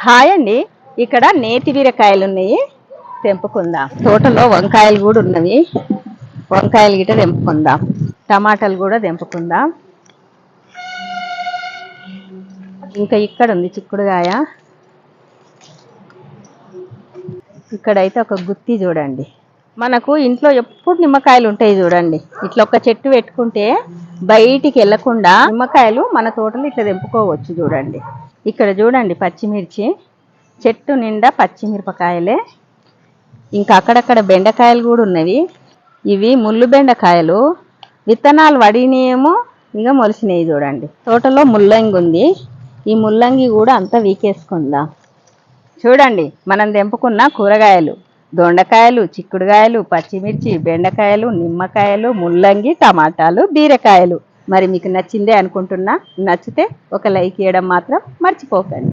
Hi అండి. ఇక్కడ నేతి బీరకాయలు ఉన్నాయి, తెంపుకుందాం. తోటలో వంకాయలు కూడా ఉన్నవి, వంకాయలు గిట్ట తెంపుకుందాం. టమాటాలు కూడా తెంపుకుందాం. ఇంకా ఇక్కడ ఉంది చిక్కుడుగాయ. ఇక్కడైతే ఒక గుత్తి చూడండి. మనకు ఇంట్లో ఎప్పుడు నిమ్మకాయలు ఉంటాయి చూడండి. ఇట్లా ఒక చెట్టు పెట్టుకుంటే బయటికి వెళ్ళకుండా నిమ్మకాయలు మన తోటలో ఇట్లా తెంపుకోవచ్చు చూడండి. ఇక్కడ చూడండి పచ్చిమిర్చి, చెట్టు నిండా పచ్చిమిరపకాయలే. ఇంకా అక్కడక్కడ బెండకాయలు కూడా ఉన్నవి. ఇవి ముళ్ళు బెండకాయలు, విత్తనాలు వడినేమో ఇక మొలిసినాయి చూడండి. తోటలో ముల్లంగి ఉంది, ఈ ముల్లంగి కూడా అంతా వీకేసుకుందాం. చూడండి మనం తెంపుకున్న కూరగాయలు: దొండకాయలు, చిక్కుడుకాయలు, పచ్చిమిర్చి, బెండకాయలు, నిమ్మకాయలు, ముల్లంగి, టమాటాలు, బీరకాయలు. మరి మీకు నచ్చిందే అనుకుంటున్నా. నచ్చితే ఒక లైక్ ఇవ్వడం మాత్రం మర్చిపోకండి.